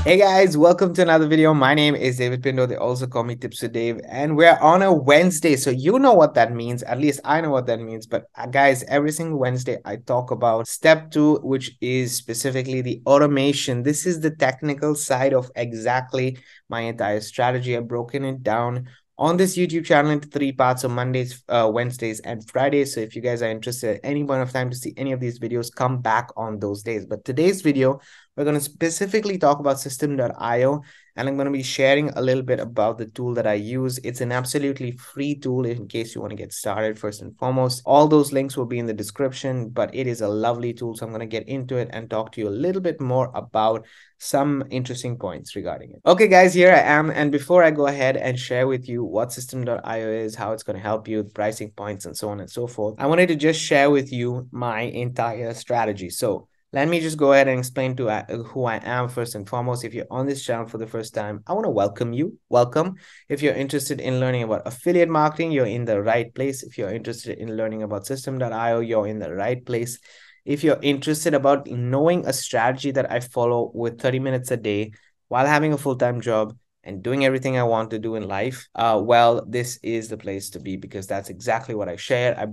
Hey guys, welcome to another video. My name is David Pindo. They also call me Tips with Dave, and we're on a Wednesday. So you know what that means. At least I know what that means. But guys, every single Wednesday I talk about step 2, which is specifically the automation. This is the technical side of exactly my entire strategy. I've broken it down on this YouTube channel into 3 parts of Mondays, Wednesdays, and Fridays. So if you guys are interested at any point of time to see any of these videos, come back on those days. But today's video, we're going to specifically talk about Systeme.io, and I'm going to be sharing a little bit about the tool that I use. It's an absolutely free tool in case you want to get started first and foremost. All those links will be in the description, but it is a lovely tool. So I'm going to get into it and talk to you a little bit more about some interesting points regarding it. Okay, guys, here I am. And before I go ahead and share with you what Systeme.io is, how it's going to help you, pricing points, and so on and so forth, I wanted to just share with you my entire strategy. So let me just go ahead and explain to who I am first and foremost. If you're on this channel for the first time, I want to welcome you. Welcome. If you're interested in learning about affiliate marketing, you're in the right place. If you're interested in learning about Systeme.io, you're in the right place. If you're interested about knowing a strategy that I follow with 30 minutes a day while having a full-time job and doing everything I want to do in life, well, this is the place to be, because that's exactly what I share.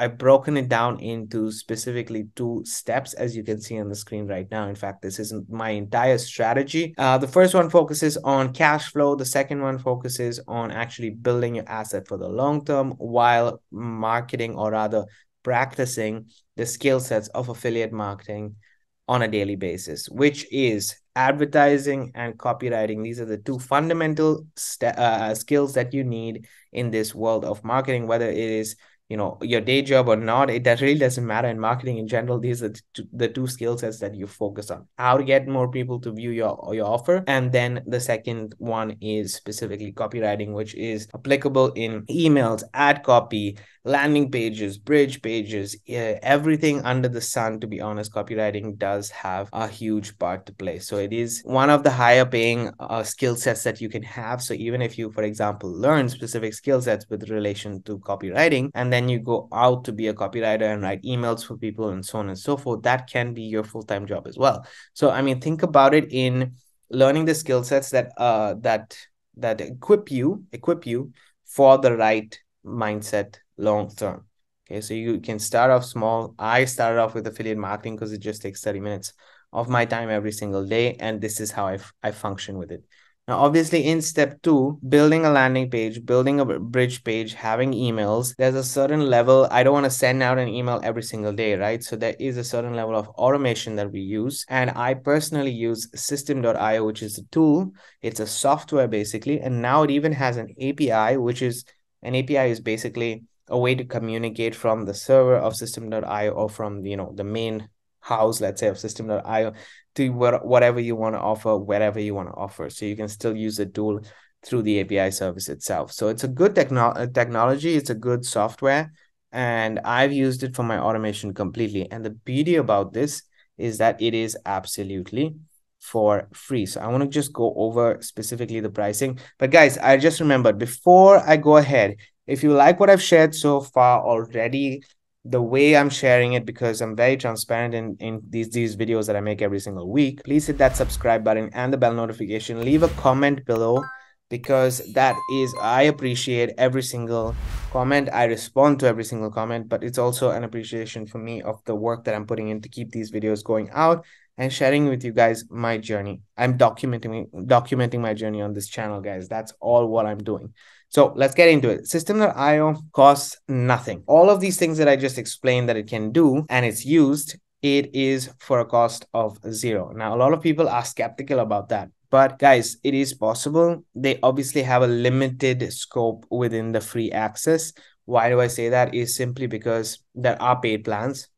I've broken it down into specifically 2 steps, as you can see on the screen right now. In fact, this isn't my entire strategy. The first one focuses on cash flow. The second one focuses on actually building your asset for the long term while marketing, or rather practicing the skill sets of affiliate marketing on a daily basis, which is advertising and copywriting. These are the 2 fundamental skills that you need in this world of marketing, whether it is your day job or not. That really doesn't matter. In marketing in general, these are the 2 skill sets that you focus on: how to get more people to view your offer, and then the second one is specifically copywriting, which is applicable in emails, ad copy, landing pages, bridge pages, everything under the sun. To be honest, copywriting does have a huge part to play. So it is one of the higher paying skill sets that you can have. So even if you, for example, learn specific skill sets with relation to copywriting, and then you go out to be a copywriter and write emails for people and so on and so forth, that can be your full-time job as well. So I mean, think about it in learning the skill sets that equip you for the right mindset long term. Okay, so you can start off small. I started off with affiliate marketing because it just takes 30 minutes of my time every single day, and this is how I function with it. Now, obviously, in step 2, building a landing page, building a bridge page, having emails, there's a certain level. I don't want to send out an email every single day, right? So there is a certain level of automation that we use. And I personally use Systeme.io, which is a tool. It's a software basically. And now it even has an API, which is an API is basically a way to communicate from the server of Systeme.io, or from the main house, let's say, of Systeme.io, to whatever you want to offer, wherever you want to offer. So you can still use the tool through the API service itself. So it's a good technology. It's a good software, and I've used it for my automation completely. And the beauty about this is that it is absolutely for free. So I want to just go over specifically the pricing. But guys, I just remembered, before I go ahead, if you like what I've shared so far already, the way I'm sharing it, because I'm very transparent in these videos that I make every single week, please hit that subscribe button and the bell notification. Leave a comment below, because I appreciate every single comment. I respond to every single comment, but it's also an appreciation for me of the work that I'm putting in to keep these videos going out and sharing with you guys my journey. I'm documenting my journey on this channel, guys. That's all what I'm doing. So let's get into it. Systeme.io costs nothing. All of these things that I just explained that it can do and it's used, it is for a cost of 0. Now, a lot of people are skeptical about that. But guys, it is possible. They obviously have a limited scope within the free access. Why do I say that? Is simply because there are paid plans.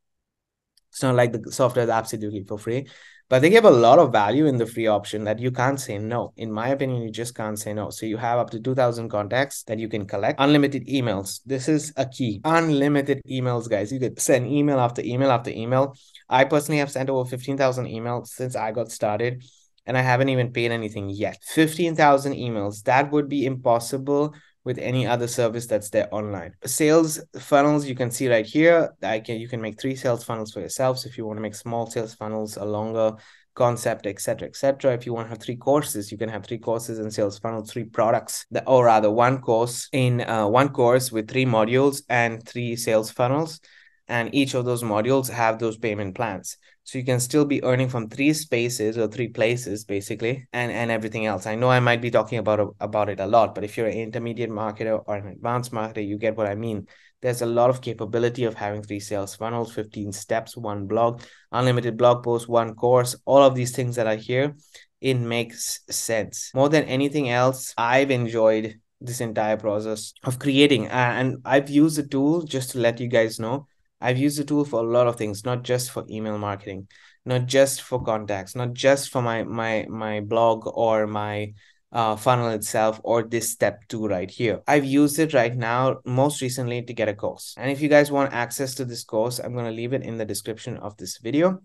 It's not like the software is absolutely for free, but they give a lot of value in the free option that you can't say no. In my opinion, you just can't say no. So you have up to 2,000 contacts that you can collect. Unlimited emails. This is a key. Unlimited emails, guys. You could send email after email after email. I personally have sent over 15,000 emails since I got started, and I haven't even paid anything yet. 15,000 emails. That would be impossible with any other service that's there online. Sales funnels, you can see right here. You can make 3 sales funnels for yourself. So if you want to make small sales funnels, a longer concept, etc., etc. If you want to have 3 courses, you can have 3 courses in sales funnel, 3 products, or rather 1 course in 1 course with 3 modules and 3 sales funnels, and each of those modules have those payment plans. So you can still be earning from 3 spaces or 3 places basically, and everything else. I know I might be talking about it a lot, but if you're an intermediate marketer or an advanced marketer, you get what I mean. There's a lot of capability of having 3 sales funnels, 15 steps, 1 blog, unlimited blog posts, 1 course, all of these things that are here. It makes sense. More than anything else, I've enjoyed this entire process of creating, and I've used the tool, just to let you guys know, I've used the tool for a lot of things, not just for email marketing, not just for contacts, not just for my blog or my funnel itself, or this step 2 right here. I've used it right now most recently to get a course. And if you guys want access to this course, I'm going to leave it in the description of this video.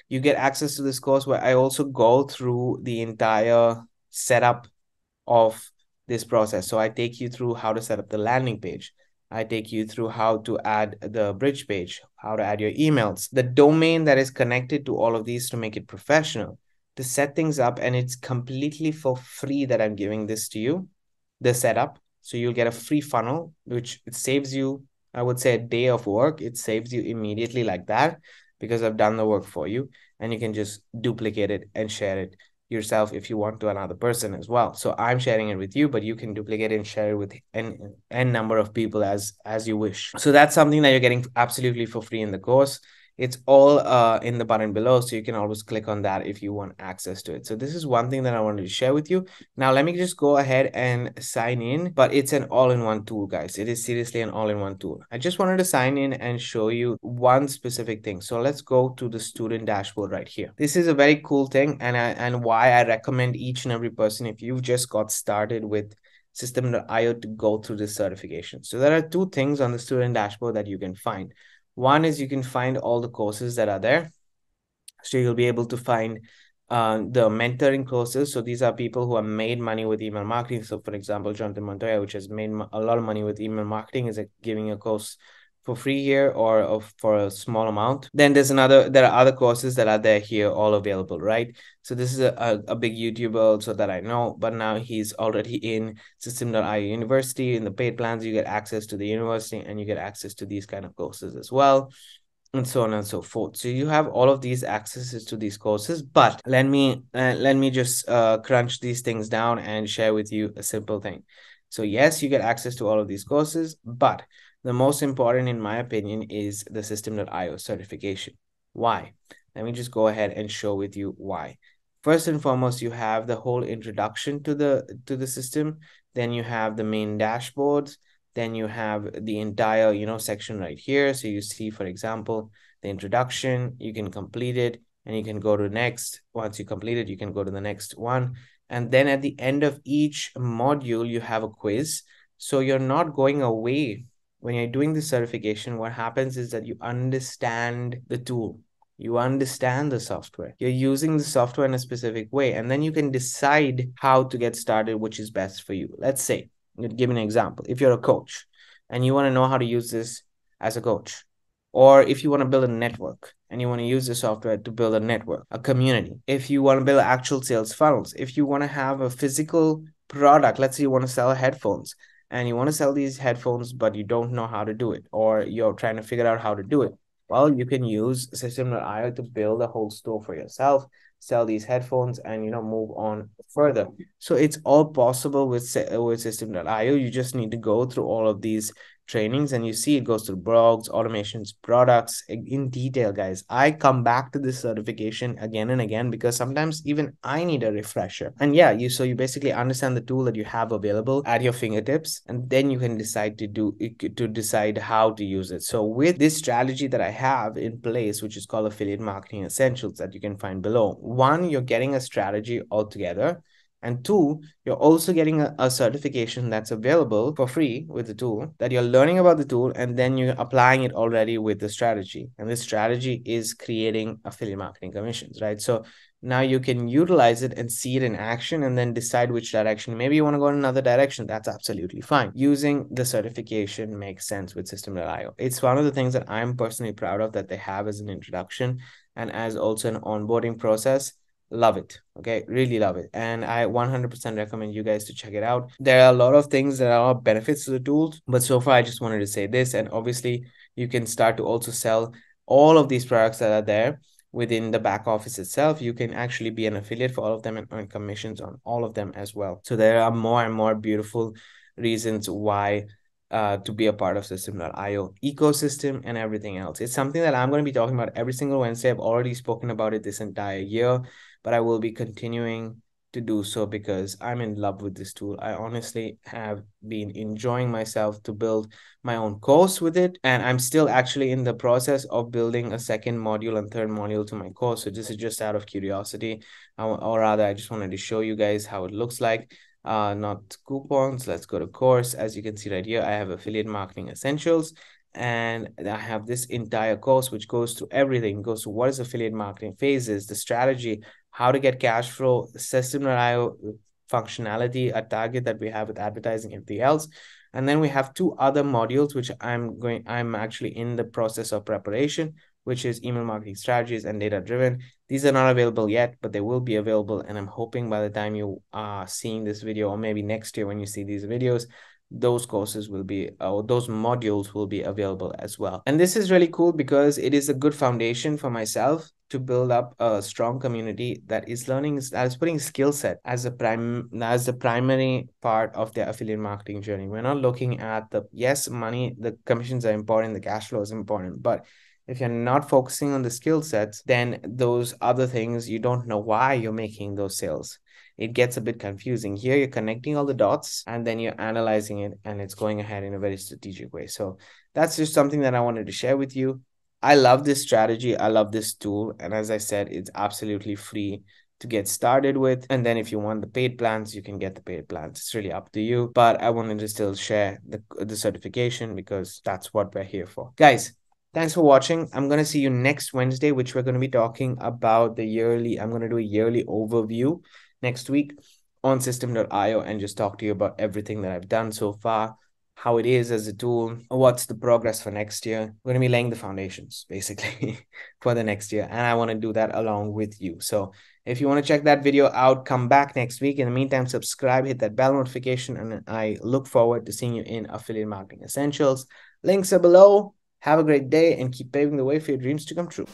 You get access to this course where I also go through the entire setup of this process. So I take you through how to set up the landing page. I take you through how to add the bridge page, how to add your emails, the domain that is connected to all of these to make it professional, to set things up. And it's completely for free that I'm giving this to you, the setup. So you'll get a free funnel, which it saves you, I would say, a day of work. It saves you immediately like that, because I've done the work for you, and you can just duplicate it and share it yourself if you want to another person as well. So I'm sharing it with you, but you can duplicate it and share it with n number of people as you wish. So that's something that you're getting absolutely for free in the course. It's all in the button below, so you can always click on that if you want access to it. So this is one thing that I wanted to share with you. Now let me just go ahead and sign in, but it's an all-in-one tool, guys. It is seriously an all-in-one tool. I just wanted to sign in and show you one specific thing. So let's go to the student dashboard right here. This is a very cool thing, and why I recommend each and every person, if you've just got started with Systeme.io, to go through this certification. So there are 2 things on the student dashboard that you can find. One is you can find all the courses that are there. So you'll be able to find the mentoring courses. So these are people who have made money with email marketing. So for example, Jonathan Montoya, which has made a lot of money with email marketing, is giving a course for free here, or for a small amount. Then there are other courses that are there here, all available, right? So this is a big YouTuber also that I know, but now he's already in Systeme.io University. In the paid plans, you get access to the university, and you get access to these kind of courses as well, and so on and so forth. So you have all of these accesses to these courses, but let me just crunch these things down and share with you a simple thing. So yes, you get access to all of these courses, but the most important, in my opinion, is the Systeme.io certification. Why? Let me just go ahead and show with you why. First and foremost, you have the whole introduction to the system. Then you have the main dashboards. Then you have the entire, section right here. So you see, for example, the introduction, you can complete it and you can go to next. Once you complete it, you can go to the next one. And then at the end of each module, you have a quiz. So you're not going away. When you're doing the certification, what happens is that you understand the tool. You understand the software. You're using the software in a specific way, and then you can decide how to get started, which is best for you. Let's say, give an example. If you're a coach and you want to know how to use this as a coach, or if you want to build a network and you want to use the software to build a network, a community, if you want to build actual sales funnels, if you want to have a physical product, let's say you want to sell headphones, and you want to sell these headphones, but you don't know how to do it, or you're trying to figure out how to do it, well, you can use Systeme.io to build a whole store for yourself, sell these headphones, and move on further. So it's all possible with Systeme.io. You just need to go through all of these trainings, and you see it goes through blogs, automations, products in detail, guys. I come back to this certification again and again because sometimes even I need a refresher. And yeah, you basically understand the tool that you have available at your fingertips, and then you can decide to decide how to use it. So with this strategy that I have in place, which is called Affiliate Marketing Essentials, that you can find below, 1, you're getting a strategy altogether. And 2, you're also getting a certification that's available for free with the tool, that you're learning about the tool, and then you're applying it already with the strategy. And this strategy is creating affiliate marketing commissions, right? So now you can utilize it and see it in action, and then decide which direction. Maybe you want to go in another direction. That's absolutely fine. Using the certification makes sense with Systeme.io. It's one of the things that I'm personally proud of that they have as an introduction and as also an onboarding process. love it. Okay, really love it, and I 100% recommend you guys to check it out. There are a lot of things that are benefits to the tools, but so far I just wanted to say this. And obviously you can start to also sell all of these products that are there within the back office itself. You can actually be an affiliate for all of them and earn commissions on all of them as well. So there are more and more beautiful reasons why to be a part of Systeme.io ecosystem and everything else. It's something that I'm going to be talking about every single Wednesday. I've already spoken about it this entire year, but I will be continuing to do so because I'm in love with this tool. I honestly have been enjoying myself to build my own course with it, and I'm still actually in the process of building a second module and third module to my course. So this is just out of curiosity, or rather I just wanted to show you guys how it looks like. Not coupons. Let's go to course. As you can see right here, I have affiliate marketing essentials, and I have this entire course which goes through everything. It goes to what is affiliate marketing phases, the strategy, how to get cash flow, Systeme.io functionality, a target that we have with advertising, everything else. And then we have two other modules which I'm actually in the process of preparation, which is email marketing strategies and data driven. These are not available yet, but they will be available. And I'm hoping by the time you are seeing this video, or maybe next year when you see these videos, those courses will be, or those modules will be available as well. And this is really cool because it is a good foundation for myself to build up a strong community that is learning, that is putting skill set as the primary part of their affiliate marketing journey. We're not looking at the, yes, money, the commissions are important, the cash flow is important, but if you're not focusing on the skill sets, then those other things, you don't know why you're making those sales. It gets a bit confusing. Here, you're connecting all the dots and then you're analyzing it, and it's going ahead in a very strategic way. So that's just something that I wanted to share with you. I love this strategy. I love this tool. And as I said, it's absolutely free to get started with. And then if you want the paid plans, you can get the paid plans. It's really up to you. But I wanted to still share the certification because that's what we're here for. Guys, thanks for watching. I'm going to see you next Wednesday, which we're going to be talking about the yearly. I'm going to do a yearly overview next week on Systeme.io and just talk to you about everything that I've done so far, how it is as a tool, what's the progress for next year. We're going to be laying the foundations basically for the next year. And I want to do that along with you. So if you want to check that video out, come back next week. In the meantime, subscribe, hit that bell notification, and I look forward to seeing you in Affiliate Marketing Essentials. Links are below. Have a great day and keep paving the way for your dreams to come true.